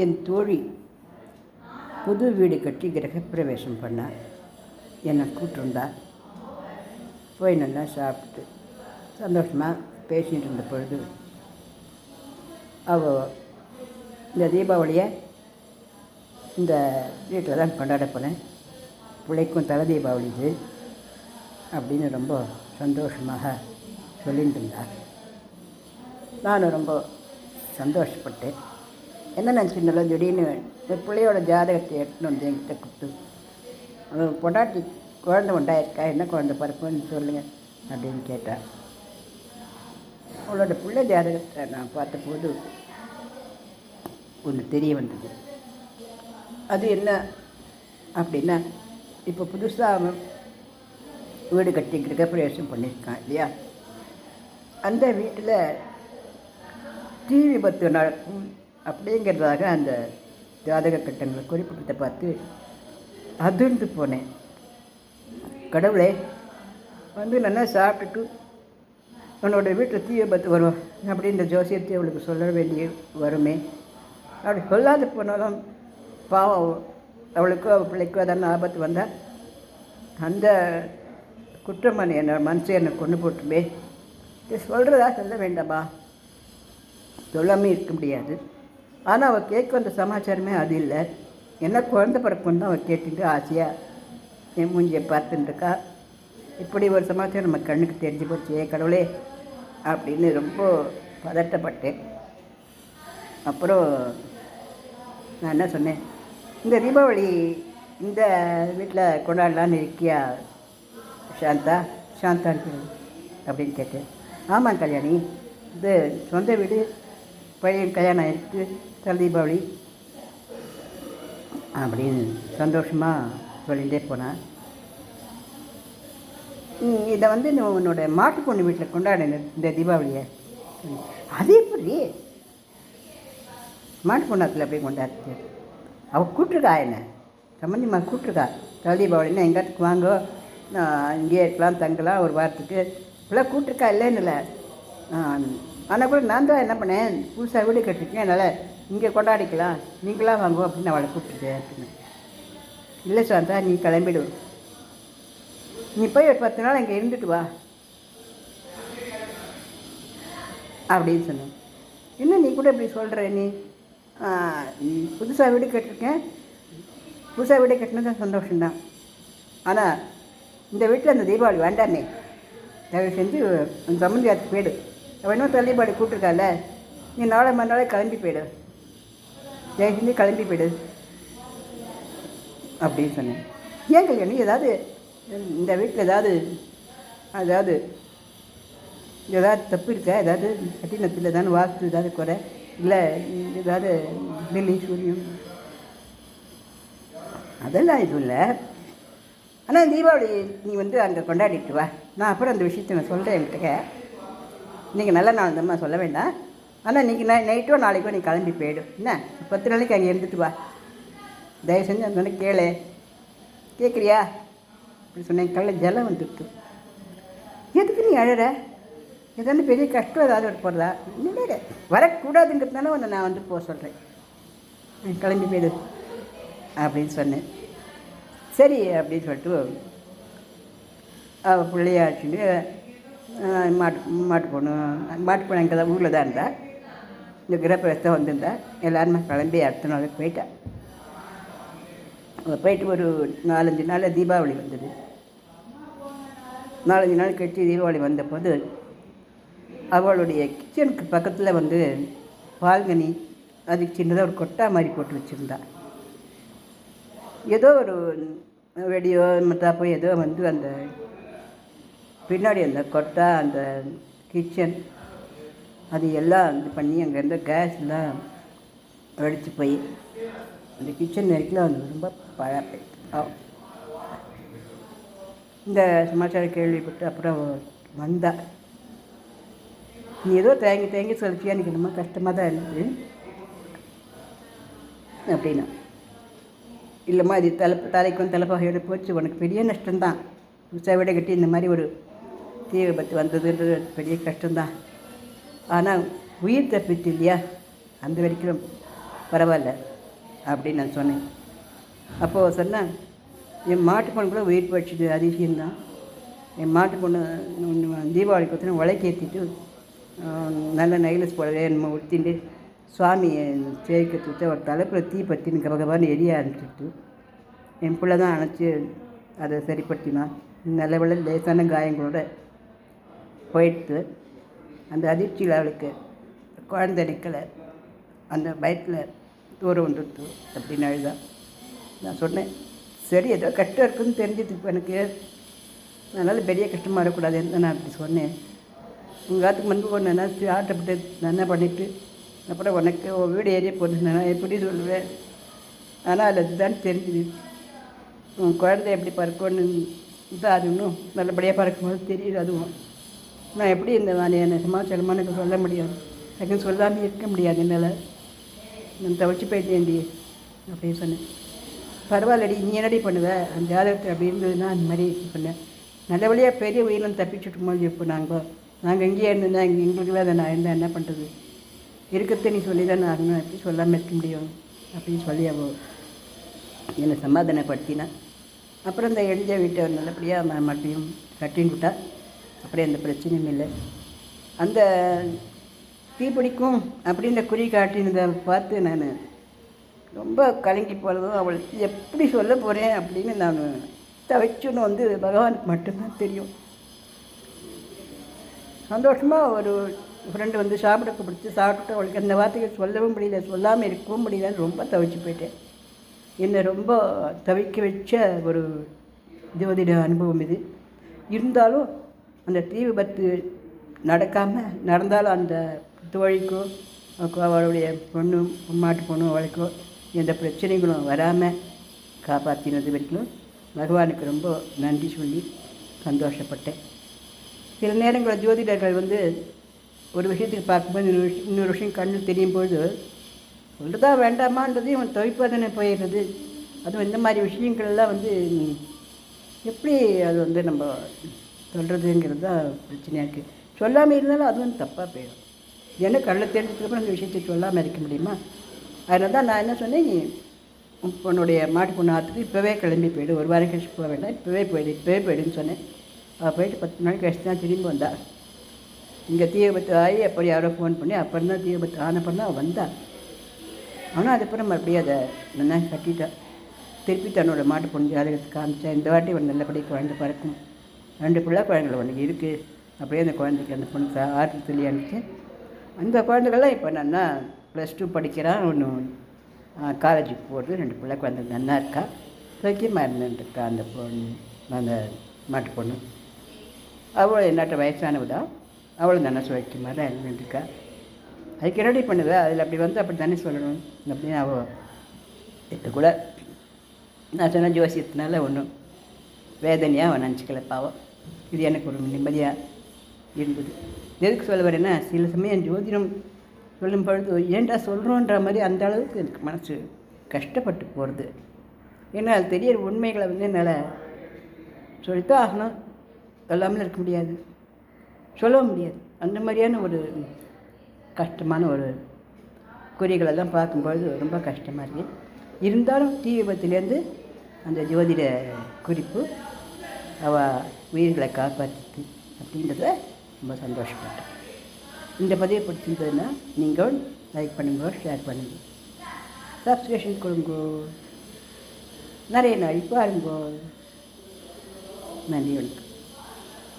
என் தோழி புது வீடு கட்டி கிரகப்பிரவேசம் பண்ணால் என்னை கூப்பிட்டுருந்தா. போய் நல்லா சாப்பிட்டு சந்தோஷமாக பேசிகிட்டு இருந்த பொழுது அவள் இந்த தீபாவளியை இந்த வீட்டில் தான் கொண்டாட போனேன், பிள்ளைக்கும் தலை தீபாவளி இது அப்படின்னு ரொம்ப சந்தோஷமாக சொல்லிட்டு இருந்தார். நானும் ரொம்ப சந்தோஷப்பட்டேன். என்ன நினச்சிருந்தாலும் திடீர்னு இந்த பிள்ளையோட ஜாதகத்தை எடுத்துன்னு வந்து என்கிட்ட கொடுத்து, பொண்டாட்டி குழந்தை உண்டாயிருக்கா, என்ன குழந்தை பிறப்புன்னு சொல்லுங்கள் அப்படின்னு கேட்டாள். அவளோட பிள்ளை ஜாதகத்தை நான் பார்த்தபோது ஒன்று தெரிய வந்தது. அது என்ன அப்படின்னா, இப்போ புதுசாக அவன் வீடு கட்டி கிரகப்பிரவேசம் பண்ணியிருக்கான் இல்லையா, அந்த வீட்டில் தீ விபத்து நடக்கும் அப்படிங்கிறதாக அந்த ஜாதக கட்டங்களை குறிப்பிட்டதை பார்த்து அதிர்ந்து போனேன். கடவுளே, வந்து நல்லா சாப்பிட்டுட்டு உன்னோட வீட்டில் தீ விபத்து வரும் அப்படின்னு இந்த ஜோசியத்தை அவளுக்கு சொல்ல வேண்டிய வருமே. அப்படி சொல்லாத போனாலும் பாவம் அவளுக்கோ அவள் பிள்ளைக்கோ அதான ஆபத்து வந்தால் அந்த குற்றமான என்னோட மனசை என்னை கொண்டு போட்டுமே. இது சொல்கிறதா சொல்ல வேண்டாமா, சொல்லாமல் இருக்க முடியாது. ஆனால் அவள் கேட்க வந்த சமாச்சாரமே அது இல்லை. என்ன குழந்தை பிறப்புன்னு தான் அவள் கேட்டுட்டு ஆசையாக என் மூஞ்சியை பார்த்துட்டுருக்கா. இப்படி ஒரு சமாச்சாரம் நம்ம கண்ணுக்கு தெரிஞ்சு போச்சு, கடவுளே அப்படின்னு ரொம்ப பதட்டப்பட்டேன். அப்புறம் நான் என்ன சொன்னேன், இந்த தீபாவளி இந்த வீட்டில் கொண்டாடலான்னு இருக்கியா சாந்தான்னு அப்படின்னு கேட்டேன். ஆமாம் கல்யாணி, இது சொந்த வீடு, பையன் கல்யாணம் ஆகிருக்கு, தலை தீபாவளி அப்படின்னு சந்தோஷமாக சொல்லிகிட்டே போனேன். இதை வந்து உன்னோட மாட்டு பொண்ணு வீட்டில் கொண்டாடின இந்த தீபாவளியை. அது எப்படி மாட்டு பொண்ணாத்தில் அப்படியே கொண்டாடுச்சு? அவள் கூப்பிட்ருக்கா, என்ன சம்மந்திம்மா கூப்பிட்ருக்கா, தலை தீபாவளின்னா எங்காத்துக்கு வாங்கோ, இங்கேயே இருக்கலாம், தங்கலாம் ஒரு வாரத்துக்கு இப்பெல்லாம் கூப்பிட்ருக்கா, இல்லைன்னு இல்லை. ஆனால் கூட நான் தான் என்ன பண்ணேன், புதுசாக வீடு கட்டிருக்கேன், அதனால் இங்கே கொண்டாடிக்கலாம், நீங்களாம் வாங்குவோம் அப்படின்னு அவளை கூப்பிட்டுருக்கேன் அப்படின்னு. இல்லை சாந்தா, நீ கிளம்பிடு, நீ போய் ஒரு 10 நாள் இங்கே இருந்துட்டு வா அப்படின்னு சொன்னேன். இன்னும் நீ கூட இப்படி சொல்கிற, நீ புதுசாக வீடு கட்டிருக்கேன், புதுசாக வீடு கட்டினது தான் சந்தோஷம்தான். ஆனால் இந்த வீட்டில் அந்த தீபாவளி வேண்டாமே, தயவு செஞ்சு அந்த சம்மந்தியாத்துக்கு போயிடு. அவள் இன்னும் தள்ளிபாடி கூப்பிட்ருக்கால, நீ நாளை மறுநாளே கிளம்பி போயிடு, தயவு செஞ்சு கிளம்பி போயிடு அப்படின்னு சொன்னேன். ஏன் கல்யாணி, ஏதாவது இந்த வீட்டில் ஏதாவது தப்பு இருக்கா, ஏதாவது கட்டினத்தில் ஏதாவது வாஸ்து ஏதாவது குறை, இல்லை ஏதாவது டெல்லி சூரியம், அதெல்லாம் எதுவும் இல்லை. ஆனால் தீபாவளி நீ வந்து அங்கே கொண்டாடிட்டு வா, நான் அப்புறம் அந்த விஷயத்தை நான் சொல்கிறேன். என்கிட்ட இன்றைக்கி நல்ல நாள் தம்மா சொல்ல வேண்டாம், ஆனால் இன்றைக்கி நைட்டோ நாளைக்கோ நீ கிளம்பி போயிடும், என்ன 10 நாளைக்கு அங்கே இருந்துட்டு வா, தயவு செஞ்சு அந்த கேளு, கேட்குறியா அப்படி சொன்னேன். கல்ல ஜலம் வந்துட்டு, எதுக்கு நீ அழற, ஏதாவது பெரிய கஷ்டம் ஏதாவது போடுறதா, இல்லை வரக்கூடாதுங்கிறதுனால ஒன்று நான் வந்து போக சொல்கிறேன், கிளம்பி போயிடு அப்படின்னு சொன்னேன். சரி அப்படின்னு சொல்லிட்டு அவள் பிள்ளையாச்சுட்டு மாட்டு பொண்ணு அங்கே தான் ஊரில் தான் இருந்தா, இந்த கிரகப்பிரவேசம் வந்திருந்தா. எல்லாருமே கிளம்பி அடுத்த நாள் போயிட்டா. போயிட்டு ஒரு 4-5 நாளில் தீபாவளி வந்தது. 4-5 நாள் கழிச்சு தீபாவளி வந்தபோது அவளுடைய கிச்சனுக்கு பக்கத்தில் வந்து பால்கனி, அதுக்கு சின்னதாக ஒரு கொட்டா மாதிரி போட்டு வச்சுருந்தா. ஏதோ ஒரு வெடியோ மத்தாப்போ ஏதோ வந்து அந்த பின்னாடி அந்த கொட்டா, அந்த கிச்சன் அது எல்லாம் இது பண்ணி அங்கே இருந்த கேஸ்லாம் வெடிச்சு போய் அந்த கிச்சன் வரைக்கும் வந்து ரொம்ப பழப்பை. இந்த சமாச்சாரம் கேள்விப்பட்டு அப்புறம் வந்தா. நீ ஏதோ தேங்கி சொல்லிச்சியா, எனக்கு ரொம்ப கஷ்டமாக தான் இருந்தது அப்படின்னா. இல்லைம்மா, இது தலைக்கும் தலைப்பாகையோடு போச்சு, உனக்கு பெரிய நஷ்டம்தான், புதுசாக வீடை கட்டி இந்த மாதிரி ஒரு தீ விபத்து வந்ததுன்றது பெரிய கஷ்டம்தான். ஆனால் உயிர் தப்பிச்சு இல்லையா, அந்த வரைக்கும் பரவாயில்ல அப்படின்னு நான் சொன்னேன். அப்போது சொன்னேன், என் மாட்டு பொண்ணு கூட உயிர் போயிடுச்சுது, அதிசயம்தான். என் மாட்டு பொண்ணு தீபாவளிக்கு ஒருத்தனை உலைக்கேற்றிட்டு நல்ல நைலஸ் போடவே நம்ம உடுத்திட்டு சுவாமியை சேவிக்க தூத்து அவர் தலைப்பில் தீ பற்றின்னு கபகபான்னு எரிய ஆரம்பிச்சுட்டு என் பிள்ளை தான் அணைச்சி அதை சரிப்படுத்தினான். நல்ல வேளை லேசான காயங்களோட போயிட்டு அந்த அதிர்ச்சியில் அவளுக்கு குழந்தை நிற்கலை, அந்த பயத்தில் தூரம் வந்துடுத்து அப்படின்னு அழுதான். நான் சொன்னேன், சரி ஏதோ கஷ்டம் இருக்குதுன்னு தெரிஞ்சது இப்போ எனக்கு, அதனால் பெரிய கஷ்டமாக இருக்கக்கூடாதுன்னு நான் அப்படி சொன்னேன். உங்கள் காத்துக்கு முன்பு ஒன்று நினச்சி ஆட்டப்பட்டு என்ன பண்ணிவிட்டு அப்புறம் உனக்கு வீடு ஏறிய போட்டு நான் எப்படி சொல்லுவேன். ஆனால் அது அதுதான் தெரிஞ்சுது. உன் குழந்தை எப்படி பறக்கணுன்னு தான் அது இன்னும் நல்லபடியாக பறக்கும்போது தெரியுது. அதுவும் நான் எப்படி இந்த மாதிரியான சமாச்சாரமாக எனக்கு சொல்ல முடியாது, எனக்கு சொல்லாமல் இருக்க முடியாது. என்னால் நான் தவிச்சு போயிட்டேன்டி அப்படின்னு சொன்னேன். பரவாயில்லடி, நீ என்னடி பண்ணுவேன் அந்த ஜாதகத்தை அப்படி இருந்ததுன்னா அந்த மாதிரி பண்ணேன். நல்லபடியாக பெரிய உயிரிலும் தப்பிச்சுட்டு போது இப்போ நாங்கள் எங்கேயே இருந்தேன்னா எங்களுக்கு அதை நான் இருந்தால் என்ன பண்ணுறது, இருக்கிறத நீ சொல்லி தான் ஆகணும், எப்படி சொல்லாமல் இருக்க முடியும் அப்படின்னு சொல்லி அவள் என்னை சமாதானப்படுத்தினா. அப்புறம் இந்த எழுதிய வீட்டை நல்லபடியாக மறுபடியும் கட்டின்னு விட்டா. அப்படியே அந்த பிரச்சனையும் இல்லை. அந்த தீப்பிடிக்கும் அப்படின்ற குறி காட்டினதை பார்த்து நான் ரொம்ப கலங்கி போகிறதும் அவளுக்கு எப்படி சொல்ல போகிறேன் அப்படின்னு நான் தவிச்சுன்னு பகவானுக்கு மட்டும்தான் தெரியும். சந்தோஷமாக ஒரு ஃப்ரெண்டு சாப்பிட பிடிச்சி சாப்பிட்டுட்டு அவளுக்கு அந்த வார்த்தையை சொல்லவும் முடியல, சொல்லாமல் இருக்கவும் முடியலன்னு ரொம்ப தவிச்சு போயிட்டேன். என்னை ரொம்ப தவிக்க வச்ச ஒரு ஜோதிட அனுபவம் இது. இருந்தாலும் அந்த தீ விபத்து நடந்தாலும் அந்த தோழிக்கோ அவளுடைய பொண்ணும் மாட்டு பொண்ணும் அவளுக்கோ எந்த பிரச்சனைகளும் வராமல் காப்பாற்றினது வரைக்கும் பகவானுக்கு ரொம்ப நன்றி சொல்லி சந்தோஷப்பட்டேன். சில நேரங்களில் ஜோதிடர்கள் ஒரு விஷயத்துக்கு பார்க்கும்போது இன்னொரு விஷயம் கண்ணு தெரியும் பொழுது சொல்கிறதா வேண்டாமான்றது இவன் தவிப்பதனை போயிடுறது. அதுவும் இந்த மாதிரி விஷயங்கள்லாம் எப்படி அது நம்ம சொல்கிறதுங்கிறது தான் பிரச்சனையாக இருக்குது. சொல்லாமல் இருந்தாலும் அதுவும் தப்பாக போயிடும். ஏன்னா கண்ணை தெரிஞ்சதுக்கப்புறம் அந்த விஷயத்தை சொல்லாமல் இருக்க முடியுமா? அதனால தான் நான் என்ன சொன்னேன், நீ உன்னுடைய மாட்டு பொண்ணு ஆற்றுக்கு இப்போவே கிளம்பி போயிடு, ஒரு வாரம் கழிச்சு போக வேண்டாம், இப்போவே போயிடுன்னு சொன்னேன். அவள் போயிட்டு 10 நாள் கழிச்சு தான் திரும்பி வந்தாள். இங்கே தீ விபத்து ஆகி அப்படி யாரோ ஃபோன் பண்ணி அப்புறம் தான் தீ விபத்து ஆனப்பறம் தான் அவள் வந்தாள். ஆனால் அதுக்கப்புறம் மறுபடியும் அதை நல்லா கட்டிட்டாள். திருப்பி தன்னோட மாட்டு பொண்ணு ஜாதகத்துக்கு காமிச்சா, இந்த வாட்டி நல்லபடி குழந்தை பறக்கும், 2 பிள்ளை குழந்தைகள் ஒன்று இருக்குது. அப்படியே அந்த குழந்தைக்கு அந்த பொண்ணு ஆர்டர் சொல்லி அனுப்பிச்சு அந்த குழந்தைகள்லாம் இப்போ நல்லா +2 படிக்கிறான், ஒன்று காலேஜுக்கு போகிறது, 2 பிள்ளை குழந்தை நல்லா இருக்கா, சௌக்கியமாக இருந்துட்டுருக்கா அந்த பொண்ணு, அந்த மாட்டு பொண்ணு. அவள் என்னாட்ட வயசானவுதான், அவளும் நல்லா சௌக்கியமாக தான் இருந்துட்டுருக்கா. அதுக்கு ரெடி பண்ணுவேன், அதில் அப்படி அப்படி தானே சொல்லணும் அப்படின்னு அவள் இது கூட நான் சொன்ன ஜோசியத்தினால ஒன்றும் வேதனையாக அவன் நினச்சிக்கல. பாவம், இது எனக்கு ஒரு நிம்மதியாக இருந்தது. எதுக்கு சொல்ல வரேன்னா, சில சமயம் ஜோதிடம் சொல்லும் பொழுது ஏன்டா சொல்கிறோன்ற மாதிரி அந்த அளவுக்கு எனக்கு மனசு கஷ்டப்பட்டு போகிறது. ஏன்னா அது தெரிய உண்மைகளை என்னால் சொல்லித்தான் ஆகணும், சொல்லாமல் இருக்க முடியாது, சொல்லவும் முடியாது. அந்த மாதிரியான ஒரு கஷ்டமான ஒரு குறிகளெல்லாம் பார்க்கும்பொழுது ரொம்ப கஷ்டமாக இருக்குது. இருந்தாலும் தீ விபத்துலேருந்து அந்த ஜோதிட குறிப்பு அவள் உயிர்களை காப்பாற்றிட்டு அப்படின்றத ரொம்ப சந்தோஷப்பட்டேன். இந்த பதிவை பிடிச்சிருந்ததுன்னா நீங்கள் லைக் பண்ணுங்க, ஷேர் பண்ணுங்க, சப்ஸ்கிரிப்ஷன் கொடுங்க, நிறைய நாள் பாருங்க. நன்றி, வணக்கம்.